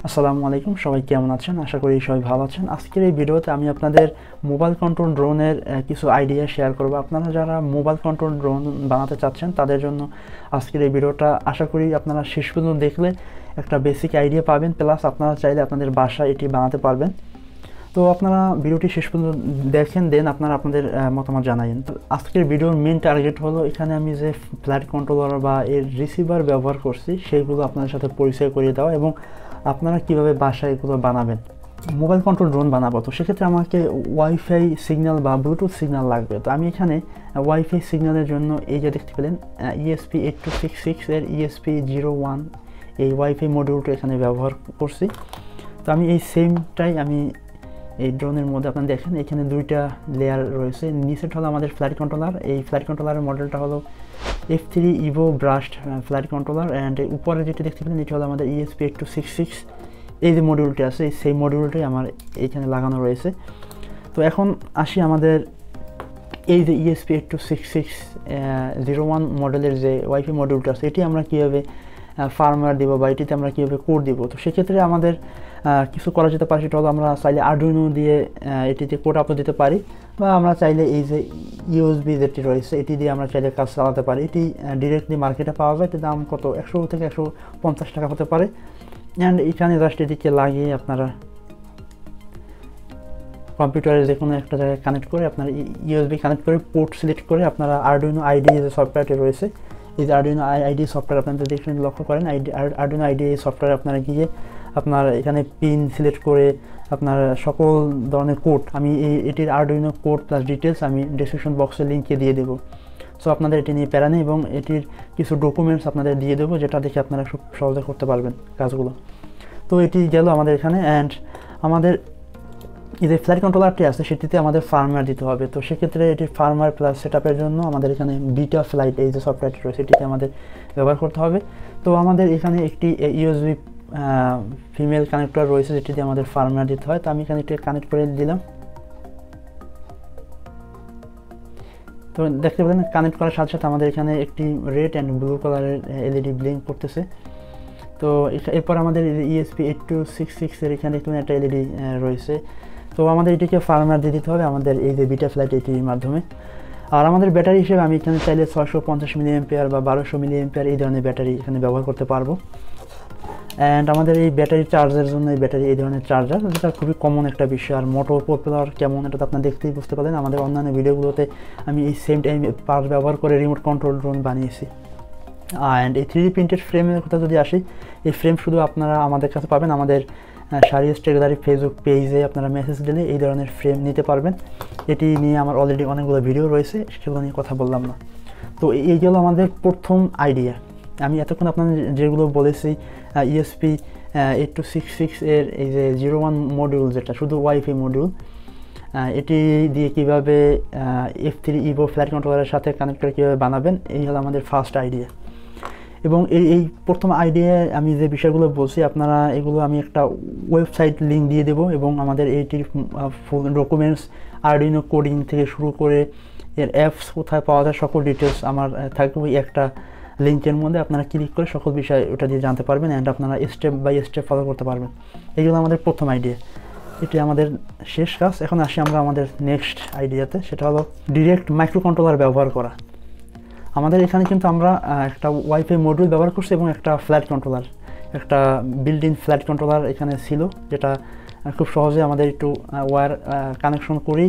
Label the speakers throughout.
Speaker 1: আসসালামু আলাইকুম, সবাই কেমন আছেন? আশা করি সবাই ভালো আছেন। আজকের এই ভিডিওতে আমি আপনাদের মোবাইল কন্ট্রোল ড্রোনের কিছু আইডিয়া শেয়ার করব। আপনারা যারা মোবাইল কন্ট্রোল ড্রোন বানাতে চাচ্ছেন তাদের জন্য আজকের এই ভিডিওটা আশা করি আপনারা শেষ পর্যন্ত দেখলে একটা বেসিক আইডিয়া পাবেন, প্লাস আপনারা চাইলে আপনাদের বাসায় এটি বানাতে পারবেন। তো আপনারা ভিডিওটি শেষ পর্যন্ত দেখেন, দেন আপনারা আপনাদের মতামত জানাবেন। তো আজকের ভিডিওর মেন টার্গেট হলো এখানে আমি যে ফ্লাইট কন্ট্রোলার বা এর রিসিভার ব্যবহার করছি সেইগুলো আপনাদের সাথে পরিচয় করিয়ে দেওয়া এবং আপনারা কীভাবে বাসায় এগুলো বানাবেন। মোবাইল কন্ট্রোল ড্রোন বানাবো, তো সেক্ষেত্রে আমাকে ওয়াইফাই সিগন্যাল বা ব্লুটুথ সিগন্যাল লাগবে। তো আমি এখানে ওয়াইফাই সিগন্যালের জন্য এই যে দেখতে পেলেন ESP8266 এর ESP01 এই ওয়াইফাই মডিউলটা এখানে ব্যবহার করছি। তো আমি এই সেমটাই আমি এই ড্রোনের মধ্যে আপনারা দেখেন এখানে দুইটা লেয়ার রয়েছে। নিচেটা হলো আমাদের ফ্লাইট কন্ট্রোলার, এই ফ্লাইট কন্ট্রোলারের মডেলটা হলো F3 Evo ব্রাস্ট flight controller, and উপরে যেটা দেখতে পেলেন এটি হলো আমাদের ESP8266 এই যে মডিউলটি আছে, সেই মডিউলটাই আমার এইখানে লাগানো রয়েছে। তো এখন আসি আমাদের এই যে ESP8266-01 মডেলের যে ওয়াইফাই মডিউলটা আছে, এটি আমরা কীভাবে ফার্মওয়্যার দিব বা এটিতে আমরা কীভাবে কোড দিব। তো সেক্ষেত্রে আমাদের কিছু করা যেতে পারে, সেটা হলো আমরা চাইলে আরডুইনো দিয়ে এটিতে কোড আপলোড দিতে পারি, বা আমরা চাইলে এই যে USB যেটি রয়েছে এটি দিয়ে আমরা চাইলে কাজ চালাতে পারি। এটি ডিরেক্টলি মার্কেটে পাওয়া যায়, এটির দাম কত 100 থেকে 150 টাকা হতে পারে। অ্যান্ড এখানে জাস্ট এটিকে লাগিয়ে আপনারা কম্পিউটারের যে কোনো একটা জায়গায় কানেক্ট করে আপনারা USB কানেক্ট করে পোর্ট সিলেক্ট করে আপনারা আরডুইনো আইডি যে সফটওয়্যারটি রয়েছে, এই যে আরডুইনো আইডি সফটওয়্যার আপনারা দেখবেন, লক্ষ্য করেন আরডুইনো আইডি এই সফটওয়্যারে আপনারা গিয়ে আপনার এখানে পিন সিলেক্ট করে আপনার সকল ধরনের কোড, আমি এটির আরডুইনো কোড প্লাস ডিটেলস আমি ডেসক্রিপশন বক্সে লিঙ্কে দিয়ে দেবো। সো আপনাদের এটি নিয়ে প্যারা নেই এবং এটির কিছু ডকুমেন্টস আপনাদের দিয়ে দেবো, যেটা দেখে আপনারা খুব সহজে করতে পারবেন কাজগুলো। তো এটি গেল আমাদের এখানে। অ্যান্ড আমাদের এই যে ফ্লাইট কন্ট্রোলারটি আছে সেটিতে আমাদের ফার্মওয়্যার দিতে হবে। তো সেক্ষেত্রে এটির ফার্মওয়্যার প্লাস সেটআপের জন্য আমাদের এখানে বিটা ফ্লাইট এই যে সফটওয়্যারটি রয়েছে এটিকে আমাদের ব্যবহার করতে হবে। তো আমাদের এখানে একটি USB ফিমেল কানেক্টর রয়েছে যেটি দিয়ে আমাদের ফার্মওয়্যার দিতে হয়। তো আমি এখানে এটি কানেক্ট করে দিলাম। তো দেখতে পেলেন কানেক্ট করার সাথে সাথে আমাদের এখানে একটি রেড অ্যান্ড ব্লু কালারের LED ব্লিঙ্ক করতেছে। তো এরপর আমাদের ESP8266 এর এখানে একটা LED রয়েছে। তো আমাদের এটিকে ফার্মওয়্যার দিয়ে দিতে হবে আমাদের এই যে বিটা ফ্লাইট এটির মাধ্যমে। আর আমাদের ব্যাটারি হিসেবে আমি এখানে চাইলে 650 mAh বা 1200 mAh এই ধরনের ব্যাটারি এখানে ব্যবহার করতে পারবো। অ্যান্ড আমাদের এই ব্যাটারি চার্জের জন্য এই ব্যাটারি এই ধরনের চার্জার, যেটা খুবই কমন একটা বিষয়। আর মোটর পপুলার কেমন এটা তো আপনারা দেখতেই বুঝতে পারলেন, আমাদের অন্যান্য ভিডিওগুলোতে আমি এই সেম টাইম পার্ট ব্যবহার করে রিমোট কন্ট্রোল ড্রোন বানিয়েছি। অ্যান্ড এই 3D প্রিন্টেড ফ্রেমের কথা যদি আসি, এই ফ্রেম শুধু আপনারা আমাদের কাছে পাবেন আমাদের শারিয়াস টেকদারি ফেসবুক পেজে আপনারা মেসেজ দিলে এই ধরনের ফ্রেম নিতে পারবেন। এটি নিয়ে আমার অলরেডি অনেকগুলো ভিডিও রয়েছে, সেগুলো নিয়ে কথা বললাম না। তো এইগুলো আমাদের প্রথম আইডিয়া। আমি এতক্ষণ আপনাদের যেগুলো বলেছি ESP8266 এর এই যে 01 মডিউল, যেটা শুধু ওয়াইফাই মডিউল, এটি দিয়ে কীভাবে F3 Evo ফ্লাইট কন্ট্রোলারের সাথে কানেক্ট করে কীভাবে বানাবেন, এই হলো আমাদের ফার্স্ট আইডিয়া। এবং এই প্রথম আইডিয়ায় আমি যে বিষয়গুলো বলছি আপনারা এগুলো আমি একটা ওয়েবসাইট লিঙ্ক দিয়ে দেবো, এবং আমাদের এইটির ফুল ডকুমেন্টস আরডুইনো কোডিং থেকে শুরু করে এর অ্যাপস কোথায় পাওয়া যায় সকল ডিটেলস আমার থাকবে ওই একটা লিঙ্কের মধ্যে। আপনারা ক্লিক করে সকল বিষয় ওটা দিয়ে জানতে পারবেন, অ্যান্ড আপনারা স্টেপ বাই স্টেপ ফলো করতে পারবেন। এইগুলো আমাদের প্রথম আইডিয়া, এটি আমাদের শেষ কাজ। এখন আসি আমরা আমাদের নেক্সট আইডিয়াতে, সেটা হলো ডিরেক্ট মাইক্রো কন্ট্রোলার ব্যবহার করা। আমাদের এখানে কিন্তু আমরা একটা ওয়াইফাই মডিউল ব্যবহার করছি এবং একটা ফ্ল্যাট কন্ট্রোলার, একটা বিল্ট ইন ফ্ল্যাট কন্ট্রোলার এখানে ছিল, যেটা খুব সহজে আমাদের একটু ওয়্যার কানেকশন করি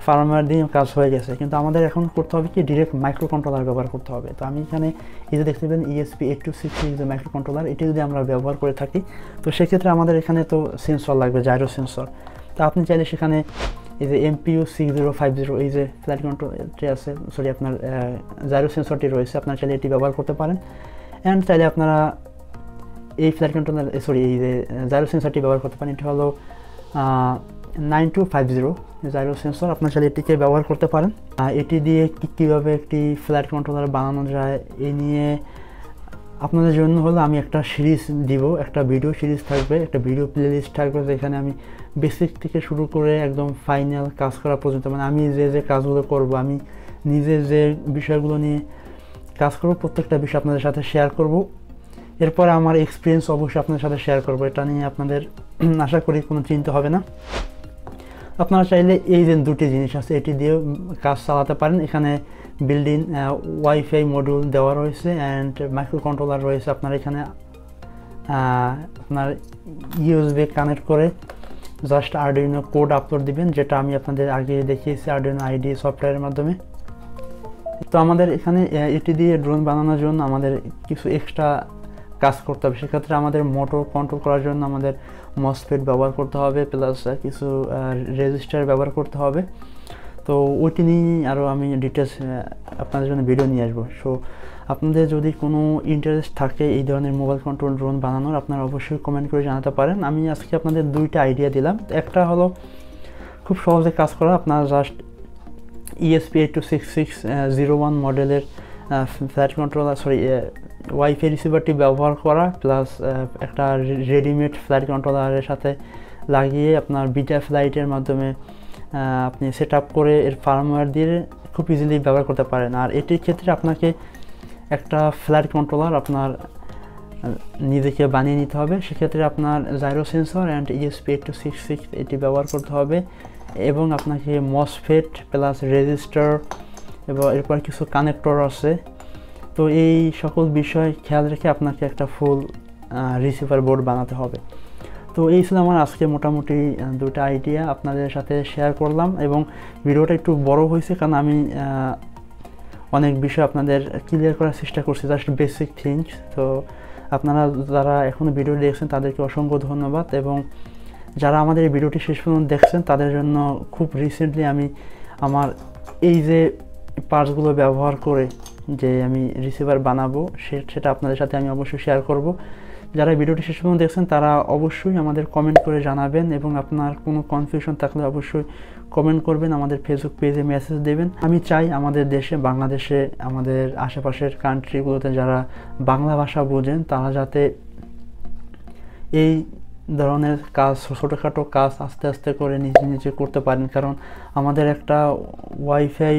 Speaker 1: ফার্মওয়্যার দিয়ে কাজ হয়ে গেছে। কিন্তু আমাদের এখন করতে হবে কি ডিরেক্ট মাইক্রো কন্ট্রোলার ব্যবহার করতে হবে। তো আমি এখানে এই যে দেখতে পাবেন ESP8266 যে মাইক্রো কন্ট্রোলার, এটি যদি আমরা ব্যবহার করে থাকি তো সেক্ষেত্রে আমাদের এখানে তো সেন্সর লাগবে, জাইরো সেন্সর। তো আপনি চাইলে সেখানে এই যে MPU6050 এই যে ফ্লাইট কন্ট্রোলটি আছে, সরি আপনার জাইরো সেন্সরটি রয়েছে, আপনারা চাইলে এটি ব্যবহার করতে পারেন। অ্যান্ড চাইলে আপনারা এই ফ্লাইট কন্ট্রোলার এই যে জাইরো সেন্সরটি ব্যবহার করতে পারেন। এটি হলো 9250 জাইরো সেন্সর, আপনার চাইলে এটিকে ব্যবহার করতে পারেন। এটি দিয়ে কীভাবে একটি ফ্লাইট কন্ট্রোলার বানানো যায় এই নিয়ে আপনাদের জন্য হলো আমি একটা সিরিজ দিব, একটা ভিডিও সিরিজ থাকবে, একটা ভিডিও প্লেলিস্ট থাকবে, যেখানে আমি বেসিক থেকে শুরু করে একদম ফাইনাল কাজ করা পর্যন্ত, মানে আমি যে কাজগুলো করব, আমি নিজে যে বিষয়গুলো নিয়ে কাজ করব প্রত্যেকটা বিষয় আপনাদের সাথে শেয়ার করব। এরপর আমার এক্সপিরিয়েন্স অবশ্যই আপনাদের সাথে শেয়ার করবো, এটা নিয়ে আপনাদের আশা করি কোনো চিন্তা হবে না। আপনারা চাইলে এই যে দুটি জিনিস আছে এটি দিয়েও কাজ চালাতে পারেন। এখানে বিল্ডিং ওয়াইফাই মডিউল দেওয়া রয়েছে অ্যান্ড মাইক্রো কন্ট্রোলার রয়েছে। আপনার এখানে আপনার ইউএসবি কানেক্ট করে জাস্ট আরডুইনো কোড আপলোড দিবেন, যেটা আমি আপনাদের আগে দেখিয়েছি আরডুইনো আইডি সফটওয়্যারের মাধ্যমে। তো আমাদের এখানে এটি দিয়ে ড্রোন বানানোর জন্য আমাদের কিছু এক্সট্রা কাজ করতে হবে। সেক্ষেত্রে আমাদের মোটর কন্ট্রোল করার জন্য আমাদের মসফেট ব্যবহার করতে হবে, প্লাস কিছু রেজিস্টার ব্যবহার করতে হবে। তো ওইটি নিয়ে আরও আমি ডিটেলস আপনাদের জন্য ভিডিও নিয়ে আসবো। সো আপনাদের যদি কোনো ইন্টারেস্ট থাকে এই ধরনের মোবাইল কন্ট্রোল ড্রোন বানানোর, আপনারা অবশ্যই কমেন্ট করে জানাতে পারেন। আমি আজকে আপনাদের দুইটা আইডিয়া দিলাম। একটা হলো খুব সহজে কাজ করা, আপনারা জাস্ট ESP826601 মডেলের ফ্লাইট কন্ট্রোলার ওয়াইফাই রিসিভারটি ব্যবহার করা, প্লাস একটা রেডিমেড ফ্লাইট কন্ট্রোলারের সাথে লাগিয়ে আপনার বিটা ফ্লাইটের মাধ্যমে আপনি সেট আপ করে এর ফার্মওয়্যার দিয়ে খুব ইজিলি ব্যবহার করতে পারেন। আর এটির ক্ষেত্রে আপনাকে একটা ফ্লাইট কন্ট্রোলার আপনার নিজেকে বানিয়ে নিতে হবে। সেক্ষেত্রে আপনার জাইরো সেন্সর অ্যান্ড ESP8266 এটি ব্যবহার করতে হবে, এবং আপনাকে মসফেট প্লাস রেজিস্টার এবং এরপর কিছু কানেক্টর আছে। তো এই সকল বিষয় খেয়াল রেখে আপনাকে একটা ফুল রিসিভার বোর্ড বানাতে হবে। তো এই ছিল আমার আজকে মোটামুটি দুটো আইডিয়া আপনাদের সাথে শেয়ার করলাম, এবং ভিডিওটা একটু বড় হয়েছে কারণ আমি অনেক বিষয় আপনাদের ক্লিয়ার করার চেষ্টা করছি, জাস্ট বেসিক থিংস। তো আপনারা যারা এখনও ভিডিও দেখছেন তাদেরকে অসংখ্য ধন্যবাদ, এবং যারা আমাদের এই ভিডিওটি শেষ পর্যন্ত দেখছেন তাদের জন্য খুব রিসেন্টলি আমি আমার এই যে পার্টসগুলো ব্যবহার করে যে আমি রিসিভার বানাবো সেটা আপনাদের সাথে আমি অবশ্যই শেয়ার করব। যারা ভিডিওটি শেষ পর্যন্ত দেখছেন তারা অবশ্যই আমাদের কমেন্ট করে জানাবেন, এবং আপনার কোনো কনফিউশন থাকলে অবশ্যই কমেন্ট করবেন, আমাদের ফেসবুক পেজে মেসেজ দেবেন। আমি চাই আমাদের দেশে, বাংলাদেশে, আমাদের আশেপাশের কান্ট্রিগুলোতে যারা বাংলা ভাষা বোঝেন তারা যাতে এই ধরনের কাজ, ছোটোখাটো কাজ আস্তে আস্তে করে নিজে নিজে করতে পারেন। কারণ আমাদের একটা ওয়াইফাই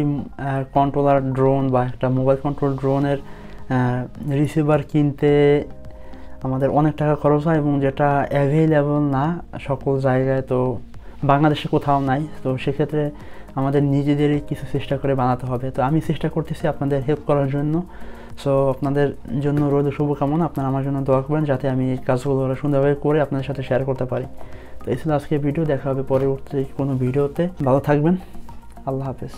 Speaker 1: কন্ট্রোলার ড্রোন বা একটা মোবাইল কন্ট্রোল ড্রোনের রিসিভার কিনতে আমাদের অনেক টাকা খরচ হয়, এবং যেটা অ্যাভেলেবল না সকল জায়গায়, তো বাংলাদেশে কোথাও নাই। তো সেক্ষেত্রে আমাদের নিজেদেরই কিছু চেষ্টা করে বানাতে হবে। তো আমি চেষ্টা করতেছি আপনাদের হেল্প করার জন্য। সো আপনাদের জন্য রইল শুভকামনা, আপনারা আমার জন্য দোয়া করবেন যাতে আমি এই কাজগুলো সুন্দরভাবে করে আপনাদের সাথে শেয়ার করতে পারি। তো এই ছিল আজকে ভিডিও, দেখা হবে পরবর্তী কোনো ভিডিওতে। ভালো থাকবেন, আল্লাহ হাফেজ।